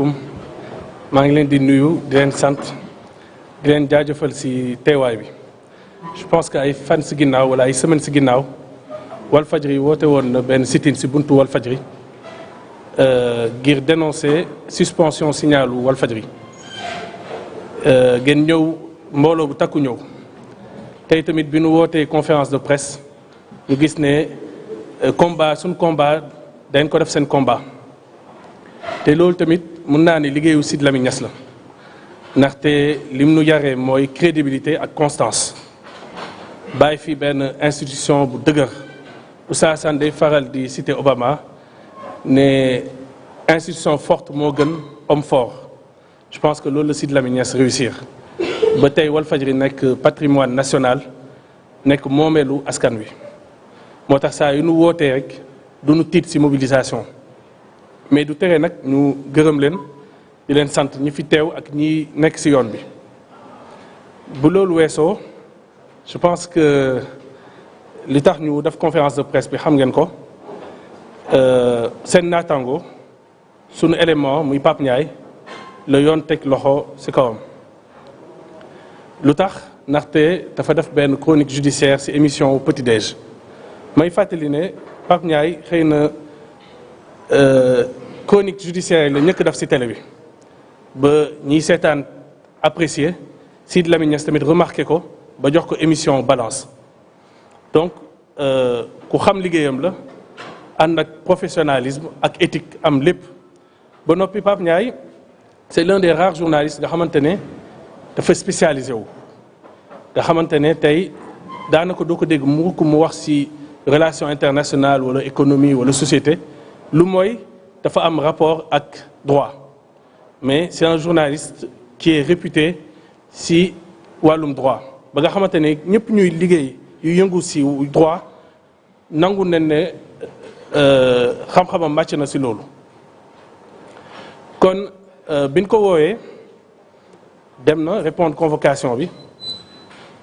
maa ngi leen di nuyu di leen sant di leen jaajëfal ci teewaay bi je pense que ay fan ci ginnaaw wala ay semaine ci ginnaaw Walfadjri woote woon na benn sit-in ci buntu Walfadjri ngir dénoncer suspension signalu Walfadjri ngeen ñëw mbooloo bu takku ñëw tey tamit bi nu wootee conférence de presse ñu gis ne suñ combat dañ ko def seen combat te loolu tamit mën naa ne liggéeyu Sidy Lamine Niass la ndaxte lim nu yaree mooy crédibilité ak constance bàyyi fi benn institution bu dëgër Oustaz Assane day faral di citer Obama ne institution forte moo gën homme fort je pense que loolu la Sidy Lamine Niass réussir ba tey Walfadjri nekk patrimoine national nekk moomeelu askan wi moo tax saa yu nu wootee rek du nu tiit ci mobilisation mais du tere nag ñu gërëm leen di leen sant ñi fi teew ak ñi nekk ci yoon bi bu loolu weesoo je pense que li tax ñu def conférence de presse bi xam ngeen ko seen naataango sunu élément muy Pape Ndiaye la yoon teg loxo ci kawam lu tax ndaxte dafa def benn chronique judiciaire ci émission Petit Déj may fàttali ne Pape Ndiaye xëy na chronique judiciaire la ñëkk def ci télé bi ba ñiy seetaan apprécier Sidy Lamine Niass tamit remarqué ko ba jox ko émission balance donc ku xam liggéeyam la ànd ak professionnalisme ak éthique am lépp ba noppi Pape Ndiaye c'est l'un des rares journalistes nga xamante ne dafa spécialisé wu nga xamante ne tey daanaka doo ko dégg mu wax ci relation internationale wala économie wala société lu mooy dafa am rapport ak droit mais c'est un journaliste qui est réputé ci wàllum droit ba nga xamante ne ñëpp ñuy liggéey yu yëngu ci droit nangu nañ ne xam-xamam màcc na ci loolu kon biñ ko woowee dem na répondre convocation bi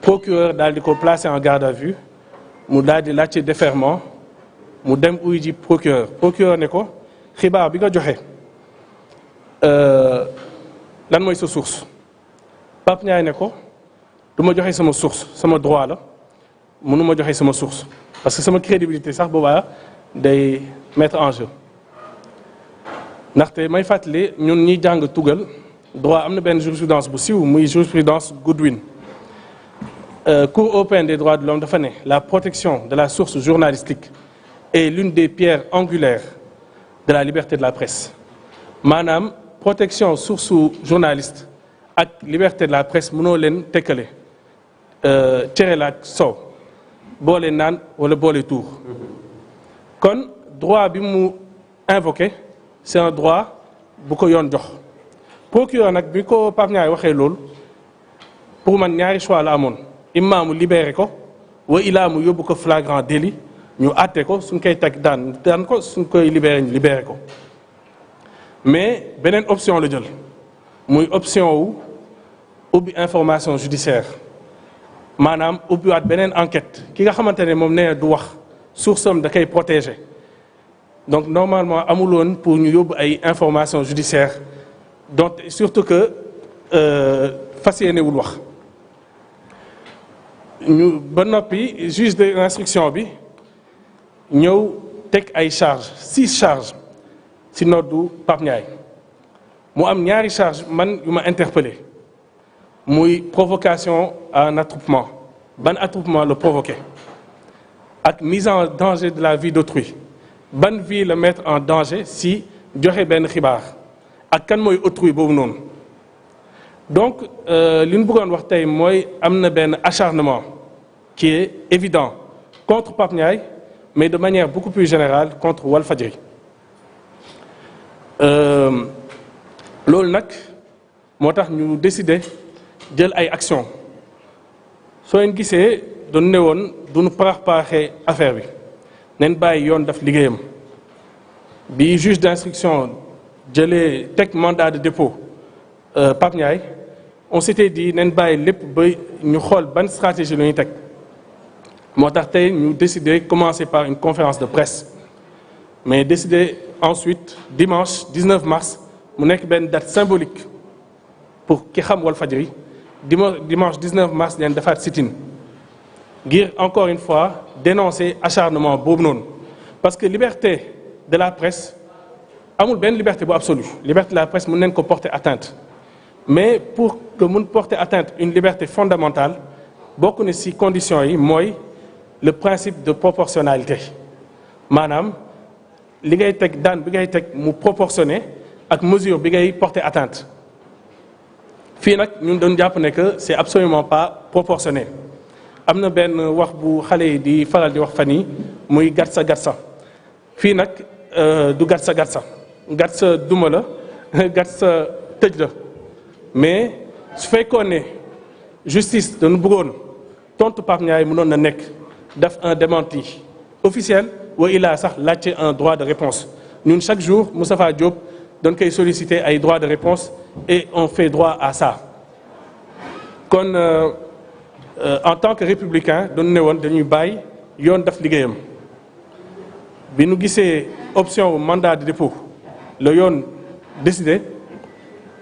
procureur daal di ko placer en garde à vue mu daal di laajte déferment mu dem uy ji procureur ne ko xibaar bi nga joxe lan mooy sa source Pape Ndiaye ne ko du ma joxe sama source sama droit la mënu ma joxe sama source parce que sama crédibilité sax boobaa day mettre en jeu ndaxte may fàttali ñun ñiy jàng tugal droit am na benn jurisprudence bu siiw muy jurisprudence Goodwin Cour européenne des droits de l'homme dafa ne la protection de la source journalistique est l'une des pierres angulaires de la liberté de la presse maanaam protection source journaliste ak liberté de la presse mënoo leen tekkale cere la ak soow boole naan wala boole tuur kon droit bi mu invoqué c'est un droit bu ko yoon jox procureur nag bi ko Pape Ndiaye waxee loolu pour man ñaari choix la amoon imma mu libéré ko wa ilaa mu yóbbu ko flagrant délit ñu àtte ko suñ koy teg daan ko suñ koy libéré ñu libéré ko mais beneen option la jël muy option wu ubbi information judiciaire maanaam ubbiwaat beneen enquête ki nga xamante ne moom nee du wax source am da koy protéger donc normalement amuloon pour ñu yóbbu ay information judiciaire donc surtout que fas yéenewul wax ñu ba noppi juge de l'instruction bi ñëw teg ay charges 6 charges ci noddu Pape Ndiaye mu am ñaari charge man yu ma interpellé muy provocation à un attroupement ban attroupement la provoqué ak mise en danger de la vie d'autrui ban vie la mettre en danger si joxe benn xibaar ak kan mooy autrui boobu noonu donc li ñu bëggoon wax tey mooy am na benn acharnement qui est évident contre Pape Ndiaye mais de manière beaucoup plus générale contre Walfadjri loolu nag moo tax ñu décider jël ay actions soo leen gisee doon ne woon duñu parax-paraxee affaire bi nen bàyyi yoon daf liggéeyam bi juge d'instruction jëlee teg mandat de dépôt Pape Ndiaye on s'était dit nen bàyyi lépp ba ñu xool ban stratégie la ñuy teg moo tax tey ñu décider commencer par une conférence de presse mais décider ensuite dimanche 19 mars mu nekk benn date symbolique pour ki xam Walfadjri dimanche 19 mars leen defaat sit-in ngir encore une fois dénoncer acharnement boobu noonu parce que liberté de la presse amul benn liberté bu absolue liberté de la presse mën nañ ko porter atteinte mais pour que mun porter atteinte une liberté fondamentale bokk na ci conditions yi mooy le principe de proportionnalité maanaam li ngay teg daan bi ngay teg mu proportionné ak mesure bi ngay porter atteinte fii nag ñun doon jàpp ne que c'est absolument pas proportionné am na benn wax bu xale yi di faral di wax fan yi muy gatsa gatsa fii nag du gatsa gatsa gatsa duma la gatsa tëj la mais su fekkoon ne justice dañu bëggoon tontu Pape Ndiaye mënoon na nekk def un démenti officiel wa il a sax laajte un droit de réponse ñun chaque jour Moustapha Diop doon koy solliciter ay droit de réponse et on fait droit à ça kon en tant que républicain doon ne woon dañuy bàyyi yoon def liggéeyam bi nu gisee option mandat de dépôt la yoon décidé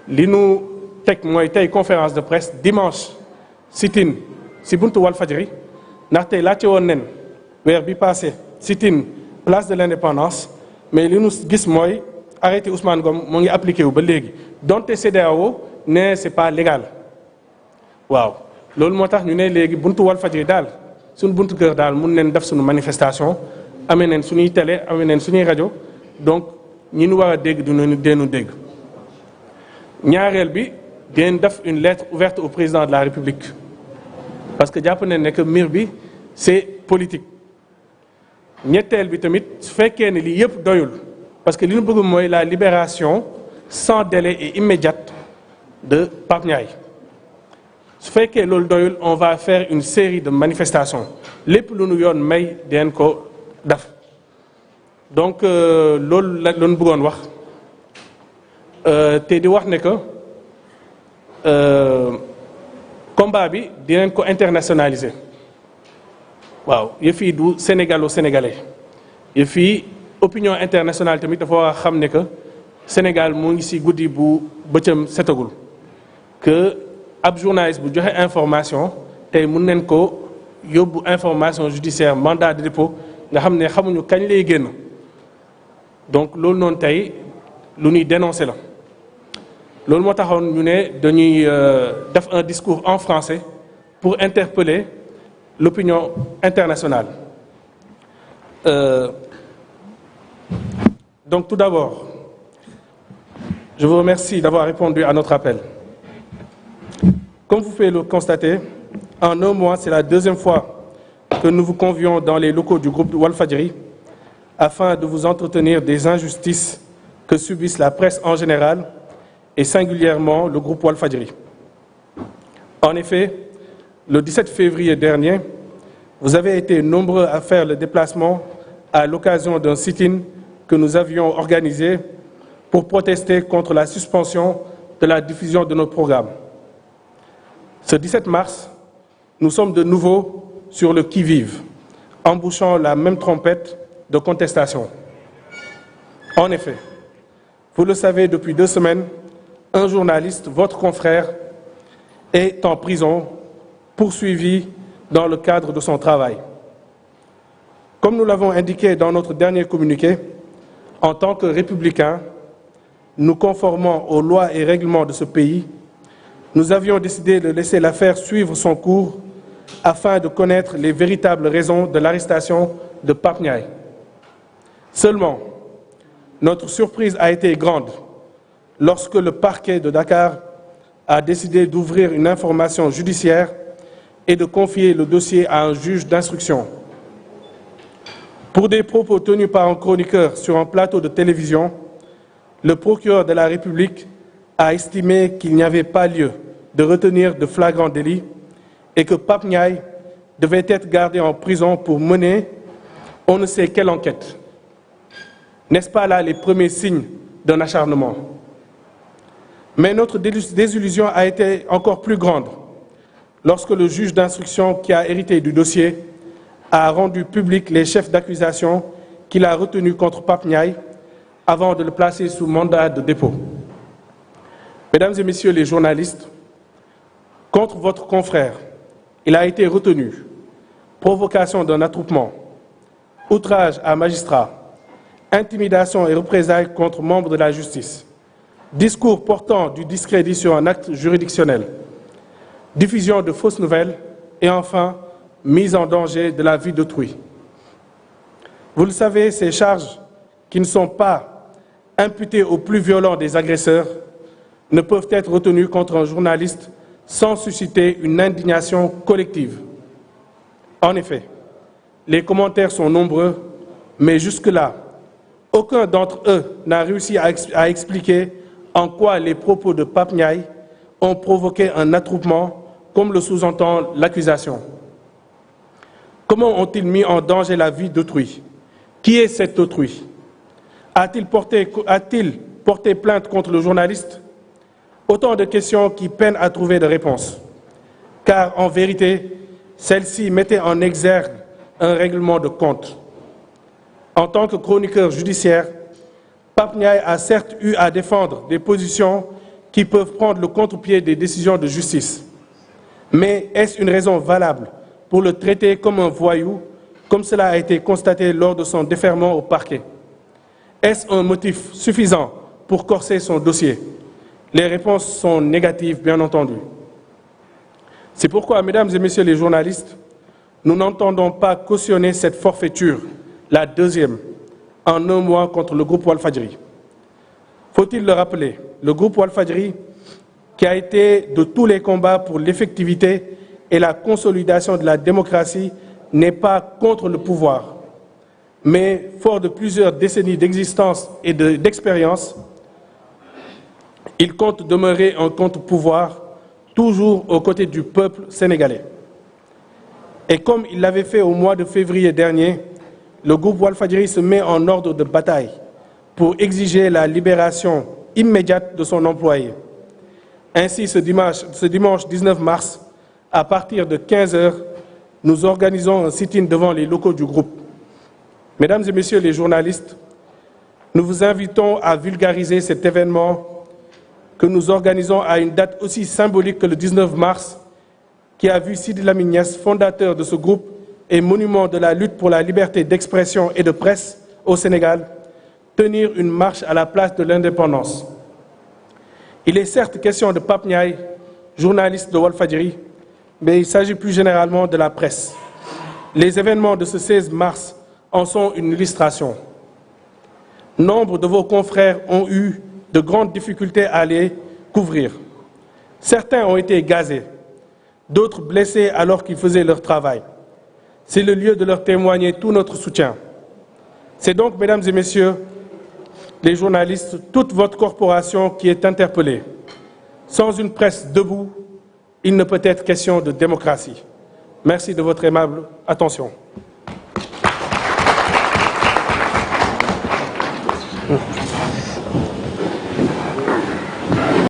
li nu teg mooy tey conférence de presse dimanche sit-in si buntu Walfadjri ndax tey laajte woon nen weer bi passé sit-in place de l'indépendance mais li nu gis mooy arrêté Ousmane Ngom moo ngi appliqué wu ba léegi donte CEDEAO ne c'est pas légal waaw loolu moo tax ñu ne léegi buntu Walfadjri daal suñu buntu kër daal mun neen def suñu manifestation amee neen suñuy télé amee neen suñuy rajo donc ñi ñu war a dégg dinañu deenu dégg ñaareel bi dinañ def une lettre ouverte au président de la République parce que jàpp nañ ne que mbir bi c'est politique ñetteel bi tamit su fekkee ne lii yëpp doyul parce que li ñu bëgg mooy la libération sans délai et immédiate de Pape Ndiaye su fekkee loolu doyul on va faire une série de manifestations lépp lu nu yoon may dinañ ko def donc loolu la ñu bëggoon wax te di wax ne que combat bi dinañ ko internationaliser waaw yëf yi du sénégalo-sénégalais yëf yi opinion internationale tamit dafa war a xam ne que Sénégal moo ngi ci guddi bu bëccëm setagul que ab journaliste bu joxe information tey mun nañ ko yóbbu information judiciaire mandat de dépôt nga xam ne xamuñu kañ lay génn donc loolu noonu tey lu ñuy dénoncer la loolu moo taxoon ñu ne dañuy def un discours en français pour interpeller l'opinion internationale. Donc tout d'abord, je vous remercie d'avoir répondu à notre appel. Comme vous pouvez le constater, en un mois, c'est la deuxième fois que nous vous convions dans les locaux du groupe Walfadjri afin de vous entretenir des injustices que subissent la presse en général et singulièrement le groupe Walfadjri. En effet, le 17 février dernier, vous avez été nombreux à faire le déplacement à l'occasion d'un sit-in que nous avions organisé pour protester contre la suspension de la diffusion de nos programmes. Ce 17 mars, nous sommes de nouveau sur le qui-vive, embouchant la même trompette de contestation. En effet, vous le savez depuis 2 semaines, un journaliste, votre confrère, est en prison, poursuivi dans le cadre de son travail. Comme nous l'avons indiqué dans notre dernier communiqué, en tant que républicains, nous conformant aux lois et règlements de ce pays, nous avions décidé de laisser l'affaire suivre son cours afin de connaître les véritables raisons de l'arrestation de Pape Ndiaye. Seulement, notre surprise a été grande lorsque le parquet de Dakar a décidé d'ouvrir une information judiciaire et de confier le dossier à un juge d'instruction. Pour des propos tenus par un chroniqueur sur un plateau de télévision, le procureur de la République a estimé qu'il n'y avait pas lieu de retenir de flagrant délit et que Pape Ndiaye devait être gardé en prison pour mener on ne sait quelle enquête. N'est-ce pas là les premiers signes d'un acharnement? Mais notre désillusion a été encore plus grande lorsque le juge d'instruction qui a hérité du dossier a rendu public les chefs d'accusation qu'il a retenus contre Pape Ndiaye avant de le placer sous mandat de dépôt. Mesdames et messieurs les journalistes, contre votre confrère, il a été retenu provocation d'un attroupement, outrage à magistrat, intimidation et représailles contre membres de la justice, discours portant du discrédit sur un acte juridictionnel, diffusion de fausses nouvelles et enfin, mise en danger de la vie d'autrui. Vous le savez, ces charges qui ne sont pas imputées aux plus violents des agresseurs ne peuvent être retenues contre un journaliste sans susciter une indignation collective. En effet, les commentaires sont nombreux, mais jusque-là, aucun d'entre eux n'a réussi à expliquer en quoi les propos de Pape Ndiaye ont provoqué un attroupement, comme le sous-entend l'accusation. Comment ont-ils mis en danger la vie d'autrui? Qui est cet autrui? A-t-il porté plainte contre le journaliste? Autant de questions qui peinent à trouver des réponses. Car en vérité, celles-ci mettaient en exergue un règlement de compte. En tant que chroniqueur judiciaire, Pape Ndiaye a certes eu à défendre des positions qui peuvent prendre le contre-pied des décisions de justice. Mais est-ce une raison valable pour le traiter comme un voyou, comme cela a été constaté lors de son déferment au parquet? Est-ce un motif suffisant pour corser son dossier? Les réponses sont négatives, bien entendu. C'est pourquoi, mesdames et messieurs les journalistes, nous n'entendons pas cautionner cette forfaiture, la deuxième, en un mois contre le groupe Walfadjri. Faut-il le rappeler, le groupe Walfadjri, qui a été de tous les combats pour l'effectivité et la consolidation de la démocratie, n'est pas contre le pouvoir, mais fort de plusieurs décennies d'existence et d'expérience, il compte demeurer un contre-pouvoir, toujours aux côtés du peuple sénégalais. Et comme il l'avait fait au mois de février dernier, le groupe Walfadjri se met en ordre de bataille pour exiger la libération immédiate de son employé. Ainsi, ce dimanche 19 mars, à partir de 15 h, nous organisons un sit-in devant les locaux du groupe. Mesdames et messieurs les journalistes, nous vous invitons à vulgariser cet événement que nous organisons à une date aussi symbolique que le 19 mars, qui a vu Sidi Lamine Niasse, fondateur de ce groupe et monument de la lutte pour la liberté d'expression et de presse au Sénégal, tenir une marche à la place de l'indépendance. Il est certes question de Pape Ndiaye, journaliste de Walfadjri, mais il s'agit plus généralement de la presse. Les événements de ce 16 mars en sont une illustration. Nombre de vos confrères ont eu de grandes difficultés à les couvrir. Certains ont été gazés, d'autres blessés alors qu'ils faisaient leur travail. C'est le lieu de leur témoigner tout notre soutien. C'est donc, mesdames et messieurs, les journalistes, toute votre corporation qui est interpellée. Sans une presse debout, il ne peut être question de démocratie. Merci de votre aimable attention.